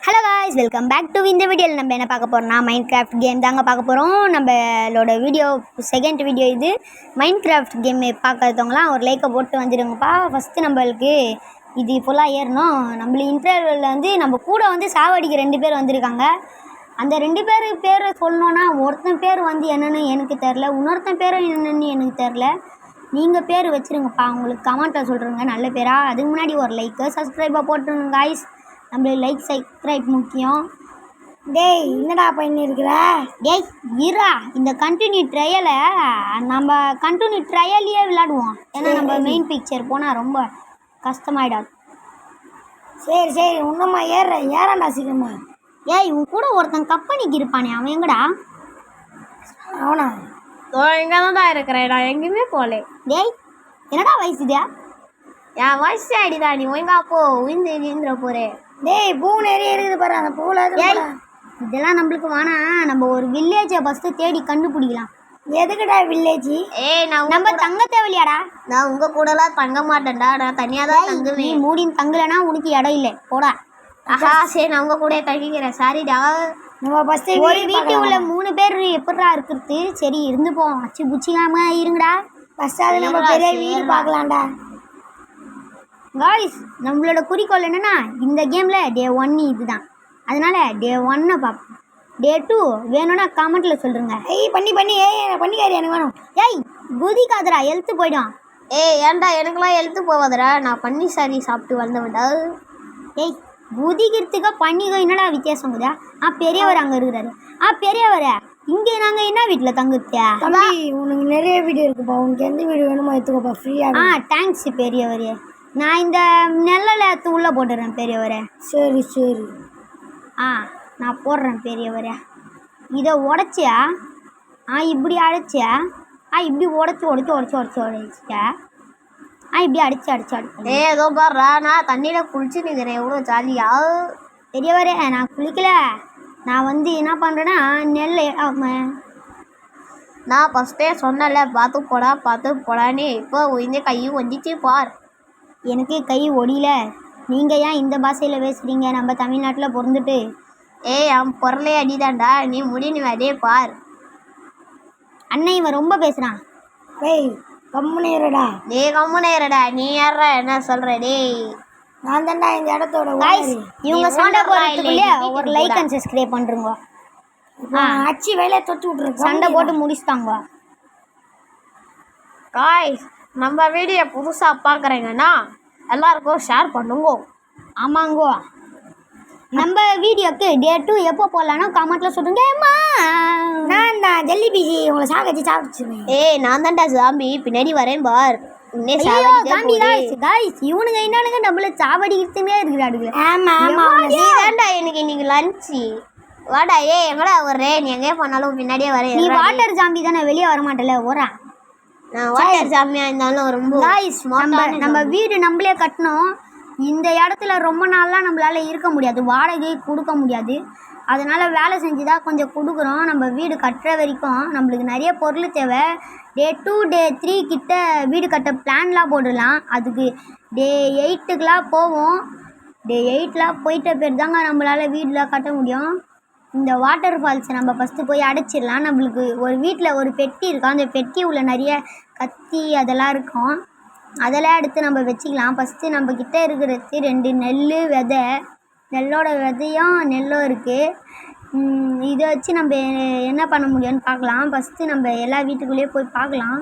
Hello guys, welcome back to இந்த வீடியோவில் நம்ம என்ன பார்க்க போகிறோம்னா மைண்ட் கிராஃப்ட் கேம் தாங்க பார்க்க போகிறோம். நம்மளோட வீடியோ செகண்ட் வீடியோ இது. மைண்ட் கிராஃப்ட் கேம் பார்க்குறவங்களாம் ஒரு லைக்கை போட்டு வந்துடுங்கப்பா. ஃபஸ்ட்டு நம்மளுக்கு இது ஃபுல்லாக ஏறணும். நம்மளுக்கு இன்டர்வியூவில் வந்து நம்ம கூட வந்து சாவடிக்கு 2 பேர் வந்திருக்காங்க. அந்த 2 பேரை சொல்லணுன்னா ஒருத்தன் பேர் வந்து என்னென்னு எனக்கு தெரில, இன்னொருத்தன் பேர் என்னென்னு எனக்கு தெரில. நீங்கள் பேர் வச்சுருங்கப்பா, உங்களுக்கு கமெண்ட்டில் சொல்கிறேங்க நல்ல பேரா. அதுக்கு முன்னாடி ஒரு லைக்கு சப்ஸ்கிரைபாக போட்டுருங்க காய்ஸ். நம்மளுக்கு லைக் சப்ஸ்கிரைப் முக்கியம். டேய் என்னடா பண்ணியிருக்கிற? டேய் இரா, இந்த கண்டினியூ ட்ரையலை நம்ம கண்டினியூ ட்ரையல்லையே விளையாடுவோம். ஏன்னா நம்ம மெயின் பிக்சர் போனால் ரொம்ப கஷ்டமாயிடாது. சரி சரி இன்னும்மா ஏறாண்டா சீக்கிரமா. ஏய், உன் கூட ஒருத்தன் கம்பெனிக்கு இருப்பானே, அவன் எங்கடா? அவனா? இங்கே தான் இருக்கிறேன், நான் எங்கேயுமே போகல. டேய் என்னடா வயசு இதா? என் வயசு ஆகிடுதா, நீ ஒழுங்கா போ, உயிர்ந்துற போகிறேன். டேய் பூ நிறைய இருக்குது பாரு, அந்த பூவில் ஏய் இதெல்லாம் நம்மளுக்கு வேணாம். நம்ம ஒரு வில்லேஜை ஃபஸ்ட்டு தேடி கண்டுபிடிக்கலாம். எதுக்குடா வில்லேஜ்? நம்ம தங்க தேவையாடா? நான் உங்கள் கூடலாம் தங்க மாட்டேன்டா, நான் தனியாக தான் நீ தங்குவேன். மூடின்னு தங்கலைன்னா உனக்கு இடம் இல்லை, போடா. ஆஹா சரி, நான் உங்கள் கூட தங்கிக்கிறேன். சாரிடா. நம்ம ஃபஸ்ட்டு ஒரு வீட்டு உள்ள 3 பேர் எப்படா இருக்கிறது? சரி இருந்து போவோம், அச்சு புச்சிக்காம இருங்கடா. ஃபஸ்ட்டு அது நம்ம பெரிய வீடு பார்க்கலாம்டா. காய்ஸ், நம்மளோட குறிக்கோள் என்னென்னா இந்த கேமில் டே 1 இதுதான். அதனால் டே 1 பார்ப்போம். டே 2 வேணும்னா கமெண்ட்டில் சொல்லுங்க. பண்ணிக்காரி எனக்கு வேணும். ஏய் குதிக்காதரா, எழுத்து போய்டும். ஏன்டா எனக்குலாம் எழுத்து போவாதடா, நான் பண்ணி சாரி சாப்பிட்டு வந்தவன்டா. ஏய் குதிக்கிறதுக்கு பண்ணிக்கோ என்னடா வித்தியாசம் இருக்குதா? பெரியவர் அங்கே இருக்கிறாரு. பெரியவரை இங்கே நாங்கள் என்ன வீட்டில் தங்குத்தியா? தம்பி உனக்கு நிறைய வீடு இருக்குப்பா, உனக்கு எந்த வீடு வேணுமோ எடுத்துக்கோப்பா ஃப்ரீயாக. தேங்க்ஸ் பெரியவர். நான் இந்த நெல்லில் உள்ளே போட்டுறேன் பெரியவரே. சரி சரி. நான் போடுறேன் பெரியவரே. இதை உடச்சியா? இப்படி அடைச்சியா? இப்படி உடச்சியா? இப்படி அடிச்சு. ஏதோ பாடுறா, நான் தண்ணியில் குளிச்சு நிற்கிறேன், எவ்வளோ ஜாலியா. பெரியவரே நான் குளிக்கல. நான் வந்து என்ன பண்ணுறேன்னா நெல் நான் ஃபஸ்ட்டே சொன்னல, பார்த்து போடான்னு. இப்போ இந்த கையும் வந்துச்சு பார். எனக்கு கை ஒடியில. நீங்கள் ஏன் இந்த பாஷையில் பேசுகிறீங்க? நம்ம தமிழ்நாட்டில் பிறந்துட்டு. அவன் பொருளே அடிதான்டா, நீ முடிவு அதே பார். அண்ணன் இவன் ரொம்ப பேசுகிறான். டேய் கம்முனேறடா. கம்முனேறடா, நீ யாரா என்ன சொல்கிற? டேய் நான் தான்டா இந்த இடத்தோட காய்ஸ், இவங்க சண்டை போடுறதுக்குள்ளே ஒரு லைக் அண்ட் சப்ஸ்கிரைப் பண்ணுறோங்க. அச்சு வேலையை தொட்டு விட்ருங்க. சண்டை போட்டு முடிச்சுட்டாங்க. காய்ஸ், நம்ம வீடியோ புதுசாக பார்க்குறீங்கன்னா எல்லாருக்கும் ஷேர் பண்ணுங்க. ஆமாங்கோ. நம்ம வீடியோக்கு டே 2 எப்போ போடலான்னா கமெண்ட்டில் சொல்லுங்க. நான் தான் ஜல்லி பீசி உங்களை சாகச்சு சாப்பிடுச்சுருவேன். நான் தான்டா ஜாம்பி, பின்னாடி வரேன் பார். இவனுங்க என்னனுங்க நம்மள சாவடிக்கிட்டுமே இருக்கிறாடுங்க. நீ தான்டா எனக்கு இன்னைக்கு லஞ்சு. வாடா. எங்கடா வர்றே? நீ எங்கே போனாலும் பின்னாடியே வரேன். நீ வாட்டர் ஜாம்பி தானே, வெளியே வர மாட்டேல. ஓரா நான் வாட்டர் ஜாம்பியா இருந்தாலும் ரொம்ப காய்ஸ், நம்ம வீடு நம்மளே கட்டணும். இந்த இடத்துல ரொம்ப நாள்லாம் நம்மளால இருக்க முடியாது, வாடகை கொடுக்க முடியாது. அதனால் வேலை செஞ்சு தான் கொஞ்சம் கொடுக்குறோம். நம்ம வீடு கட்டுற வரைக்கும் நம்மளுக்கு நிறைய பொருள் தேவை. டே 2 டே 3 கிட்ட வீடு கட்ட பிளான்லாம் போடலாம். அதுக்கு டே 8க்குலாம் போவோம். டே 8லாம் போயிட்ட பேர் தாங்க நம்மளால் வீடெலாம் கட்ட முடியும். இந்த வாட்டர் ஃபால்ஸை நம்ம ஃபஸ்ட்டு போய் அடைச்சிடலாம். நம்மளுக்கு ஒரு வீட்டில் ஒரு பெட்டி இருக்கும். அந்த பெட்டி உள்ள நிறைய கத்தி அதெல்லாம் இருக்கும். அதெல்லாம் எடுத்து நம்ம வச்சுக்கலாம். ஃபஸ்ட்டு நம்மக்கிட்ட இருக்கிறது 2 நெல் விதை. நெல்லோட விதையும் நெல்லும் இருக்குது. இதை வச்சு நம்ம என்ன பண்ண முடியும்னு பார்க்கலாம். ஃபஸ்ட்டு நம்ம எல்லா வீட்டுக்குள்ளேயே போய் பார்க்கலாம்.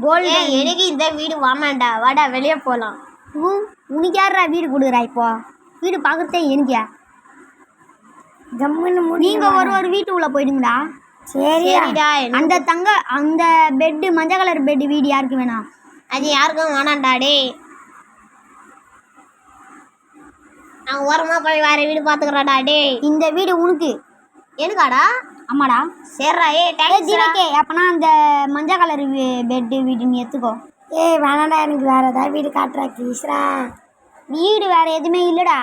கோல்டு எனக்கு இந்த வீடு வாமாண்டா, வாடா வெளியே போகலாம். உனக்கு யாரா வீடு கொடுக்குறா? இப்போ வீடு பார்க்குறதே எனக்கே. நீங்கள் ஒரு வீட்டு உள்ள போயிடுங்கடா. சரிடா. அந்த பெட்டு மஞ்சள் கலர் பெட்டு வீடு யாருக்கு வேணாம்? அது யாருக்கும் வேணாண்டா. டே நான் ஓரமாக போய் வேறு வீடு பார்த்துக்கிறேன்டா. டே இந்த வீடு உனக்கு. எனக்காடா? ஆமாடா. சரிடா. ஜீவகே, அப்போனா அந்த மஞ்சள் கலர் பெட்டு வீடு நீ எடுத்துக்கோ. வேணாண்டா, எனக்கு வேறு ஏதாவது வீடு காட்டுறா ப்ளீஸ்ரா. வீடு வேறு எதுவுமே இல்லைடா.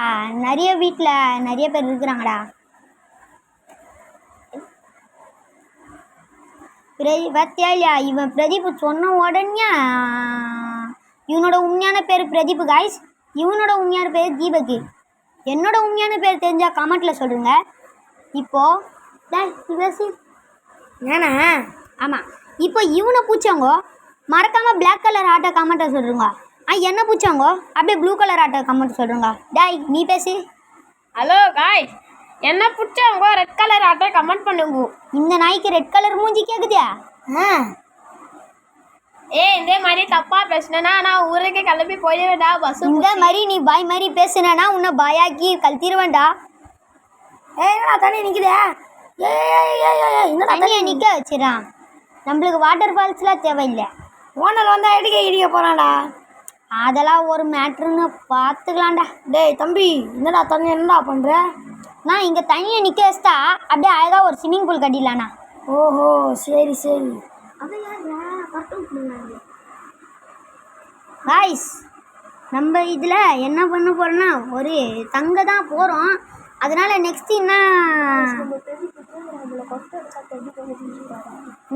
நிறைய வீட்டில் நிறைய பேர் இருக்கிறாங்கடா. பத்தியா இல்லையா? இவன் பிரதீப் சொன்ன உடனே இவனோட உண்மையான பேர் பிரதீப் காய்ஸ். இவனோட உண்மையான பேர் தீபக்கு. என்னோட உண்மையான பேர் தெரிஞ்சால் கமெண்ட்டில் சொல்லுங்க. இப்போது ஏண்ணா ஆமாம், இப்போ இவனை பூச்சவங்க மறக்காமல் பிளாக் கலர் ஆட்டை கமெண்ட்டை சொல்லுங்க. என்ன பூச்சவங்க அப்படியே ப்ளூ கலர் ஆட்டை கமெண்ட் சொல்லுங்க. டேய் நீ பேசி. ஹலோ காய்ஸ், என்ன பிடிச்சவங்க ரெட் கலர் ஆட்டை கமெண்ட் பண்ணுங்க. இந்த நாய்க்கு ரெட் கலர் மூஞ்சி கேட்குதியா? இதே மாதிரி தப்பா பேசினா நான் ஊருக்கு கிளம்பி போயிடுவேன்டா. பஸ் இந்த மாதிரி நீ பாய் மாதிரி பேசுனா உன்னை பாயாக்கி கழத்திடுவேன்டா. என்னடா தண்ணி நிற்குதே? என்னடா தண்ணியை நிற்க வச்சிடறான். நம்மளுக்கு வாட்டர் ஃபால்ஸ்லாம் தேவையில்லை. ஓனர் வந்தால் இடிக்க போகிறான்டா. அதெல்லாம் ஒரு மேட்ருன்னு பார்த்துக்கலாம்டா. டேய் தம்பி, என்னடா தண்ணி என்னடா பண்ணுற? நான் இங்கே தண்ணியை நிற்க வச்சிட்டா அப்படியே அழகாக ஒரு ஸ்விம்மிங் பூல் கட்டிடலாண்ணா. ஓஹோ சரி சரி. காய்ஸ், நம்ம இதில் என்ன பண்ண போகிறோன்னா ஒரு தங்க தான் போகிறோம். அதனால் நெக்ஸ்ட் என்ன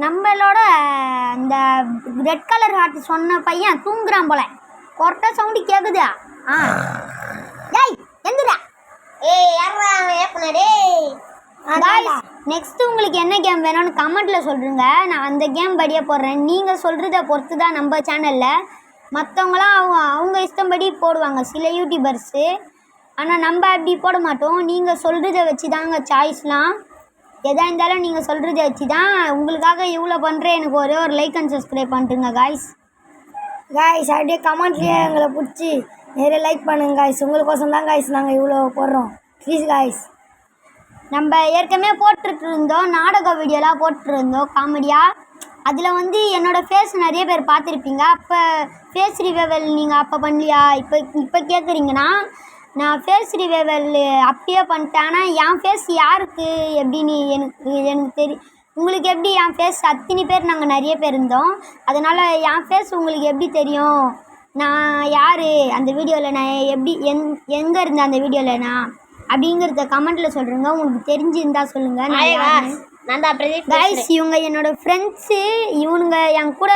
நம்மளோட இந்த ரெட் கலர் ஹார்ட் சொன்ன பையன் தூங்குறான் போல. கொரட்டை சவுண்டு கேட்குதா? டேய் எந்திரா. நெக்ஸ்ட் உங்களுக்கு என்ன கேம் வேணும்னு கமெண்ட்டில் சொல்கிறீங்க. நான் அந்த கேம் படியே போடுறேன். நீங்கள் சொல்கிறத பொறுத்து தான் நம்ம சேனலில் மற்றவங்களாம் அவங்க இஷ்டம்படி போடுவாங்க சில யூடியூபர்ஸு. ஆனால் நம்ம அப்படி போட மாட்டோம். நீங்கள் சொல்கிறத வச்சு தாங்க சாய்ஸ்லாம். எதாக இருந்தாலும் நீங்கள் சொல்கிறத வச்சு தான். உங்களுக்காக இவ்வளோ பண்ணுறேன். எனக்கு ஒரே ஒரு லைக் அண்ட் சப்ஸ்கிரைப் பண்ணிட்டுங்க காய்ஸ். அப்படியே கமெண்ட்லேயே எங்களை பிடிச்சி நிறைய லைக் பண்ணுங்க காய்ஸ். உங்களுக்கோசம் தான் காய்ஸ் நாங்கள் இவ்வளோ போடுறோம். Please guys. நம்ம ஏற்கனவே போட்டுருந்தோம் நாடக வீடியோலாம் போட்டுருந்தோம் காமெடியாக. அதில் வந்து என்னோடய ஃபேஸ் நிறைய பேர் பார்த்துருப்பீங்க. அப்போ ஃபேஸ் ரிவைவல் நீங்கள் அப்போ பண்ணலையா? இப்போ கேட்குறீங்கன்னா நான் ஃபேஸ் ரிவைவல் அப்பயே பண்ணிட்டேன். ஆனால் என் ஃபேஸ் யாருக்கு எப்படின்னு எனக்கு தெரியும். உங்களுக்கு எப்படி என் ஃபேஸ் அத்தனை பேர் நாங்கள் நிறைய பேர் இருந்தோம். அதனால் என் ஃபேஸ் உங்களுக்கு எப்படி தெரியும்? நான் யார் அந்த வீடியோவில், நான் எப்படி எங்கே இருந்தேன் அந்த வீடியோவில் நான் அப்படிங்கிறத கமெண்ட்டில் சொல்கிறேங்க. உங்களுக்கு தெரிஞ்சிருந்தா சொல்லுங்கள். நான் தான் பிரதீப் கைஸ். இவங்க என்னோடய ஃப்ரெண்ட்ஸு. இவனுங்க என் கூட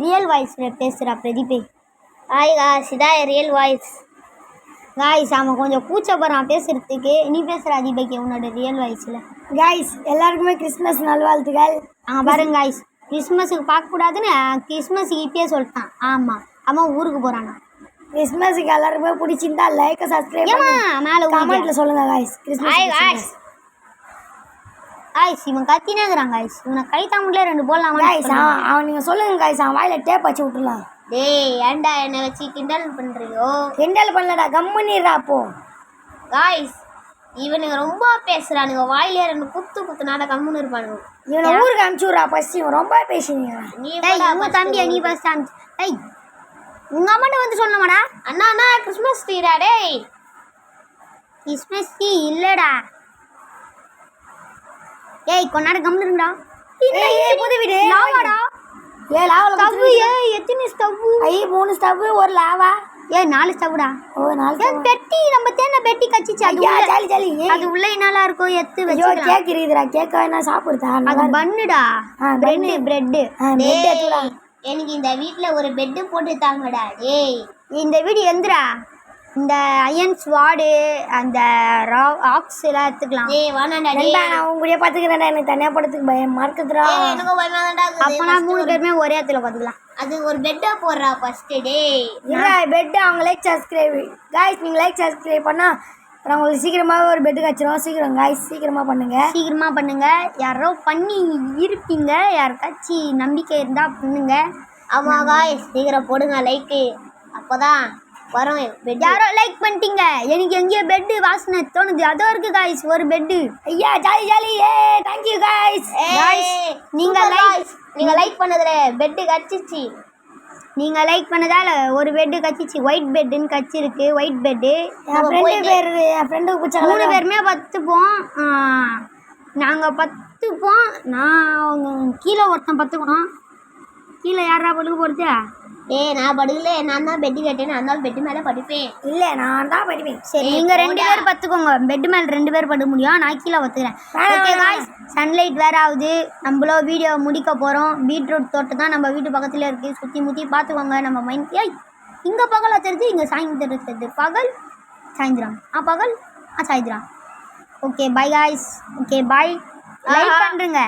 ரியல் வாய்ஸில் பேசுகிறா பிரதீபே. இதான் ரியல் வாய்ஸ். காய்ஸ் அவன் கொஞ்சம் கூச்சப்படுறான் பேசுகிறதுக்கு. நீ பேசுகிற அதிபைக்கு உன்னோட ரியல் வாய்ஸில். காய்ஸ் எல்லாருக்குமே கிறிஸ்மஸ் நல்வாழ்த்துக்கள். பாருங்க காய்ஸ், கிறிஸ்மஸுக்கு பார்க்கக்கூடாதுன்னு கிறிஸ்மஸுக்கு இப்பயே சொல்லிட்டான். ஆமாம், அவன் ஊருக்கு போகிறானா. கிறிஸ்மஸுக்கு எல்லாருக்குமே பிடிச்சிருந்தா லைக் சப்ஸ்கிரைப் மேலே கமெண்ட்டில் சொல்லுங்கள் காய்ஸ். கிறிஸ்மஸ் காய்ஸ் இவன் கத்தினேங்கிறான் காய்ஸ். இவனை கைத்தாமுட்ல 2 போடலாம் காய்ஸ். அவன் நீங்கள் சொல்லுங்கள் காய்ஸ். அவன் வாயில் டேப் வச்சு விட்டுலாம். டேய் ஏன்டா என்னை வச்சு கிண்டல் பண்ணுறியோ? கிண்டல் பண்ணலடா, கம்முன்னிடுறா. அப்போ காய்ஸ் இவனுங்க ரொம்ப பேசுகிறானுங்க. வாயிலே 2 குத்துனால கம்முன்னு இருப்பானுங்க. இவனை ஊருக்கு அனுப்பிச்சுட்றா ஃபஸ்ட். இவன் ரொம்ப பேசுனீங்க. நீ உங்கள் தம்பியை நீ ஃபஸ்ட் அனுப்பிச்சு. டேய் உங்கள் அம்மாட்ட வந்து சொல்லணுமாடா? அண்ணா கிறிஸ்மஸ் ட்ரீடா? டேய் கிறிஸ்மஸ் ட்ரீ இல்லைடா. ஏய் கொஞ்ச நேரம் கம்முன்னு இருங்கடா. புது வீடு லாவாடா. லாவில் ஸ்டவ்வு. எத்தனை ஸ்டவ்வு? 3 ஸ்டவ்வு ஒரு லாவா. 4 ஸ்டவ்டா. 4 பெட்டி நம்ம தேன பெட்டி கச்சிச்சு. அது உள்ள என்னலா இருக்கும் எடுத்து வச்சுக்கலாம். கேக் இருக்குதுடா. கேக் வேணா சாப்பிடுதா? அது பன்னுடா. பிரெட். எனக்கு இந்த வீட்டில் ஒரு பெட்டு போட்டு தாங்கடா. டேய் இந்த வீடு எந்திரா. இந்த அயன் ஸ்வாடு அந்த ஆக்ஸ் எல்லாம் எடுத்துக்கலாம். நான் உங்களுடைய பார்த்துக்கிறேன்டா. எனக்கு தனியாக படத்துக்கு பயம் மறக்குதுடா. அப்போனா 3 பேருமே ஒரே இடத்துல பார்த்துக்கலாம். அது ஒரு பெட்டை போடுறா ஃபஸ்ட்டு. டே பெட்டு அவங்க லைக் சப்ஸ்கிரைப் காய்ஸ். நீங்கள் லைக் சப்ஸ்கிரைப் பண்ணால் அப்புறம் உங்களுக்கு சீக்கிரமாகவே ஒரு பெட்டு கிடச்சிரும். சீக்கிரம் காய்ஸ் சீக்கிரமாக பண்ணுங்கள். யாரோ பண்ணி இருப்பீங்க. யாருக்காச்சும் நம்பிக்கை இருந்தால் பண்ணுங்க. ஆமாம் காய்ஸ் சீக்கிரம் போடுங்க லைக்கு. அப்போ தான் வரும். யாரோ லைக் பண்ணிட்டீங்க. எனக்கு எங்கேயோ பெட்டு வாசனை தோணுது. அதோ இருக்கு காய்ஸ் ஒரு பெட்டு. ஐயா ஜாலி. Thank you guys. நீங்கள் லைக் பண்ணதுல பெட்டு கச்சிச்சு. நீங்கள் லைக் பண்ணதால் ஒரு பெட்டு கச்சிச்சு. ஒயிட் பெட்டுன்னு கச்சிருக்கு. White pet. என் ஃப்ரெண்டுக்கு பிடிச்ச 3 பேருமே பத்துப்போம். நாங்கள் பத்துப்போம். அவங்க கீழே ஒருத்தன் பத்துக்கணும். கீழே யாரா படுக்க போகிறது? நான் படுக்கல. நான் தான் பெட்டு கட்டேன். நான் தான் பெட்டு மேலே படுப்பேன். இல்லை நான் தான் படுப்பேன். சரி நீங்கள் 2 பேர் பத்துக்கோங்க. பெட்டு மேலே 2 பேர் படுக்க முடியும். நான் கீழே பத்துக்கிறேன். ஓகே காய்ஸ், சன்லைட் வேறு ஆகுது. நம்மளோ வீடியோ முடிக்க போகிறோம். பீட்ரூட் தோட்டம் தான் நம்ம வீட்டு பக்கத்தில் இருக்குது. சுற்றி முற்றி பார்த்துக்கோங்க. நம்ம மைண்ட் இங்கே பகலாக தெரிஞ்சு இங்கே சாயந்தரம் தெரிஞ்சு பகல் சாயந்தரம் பகல் சாயந்தரம். Okay bye guys. Okay bye. Like பண்ணுறேங்க.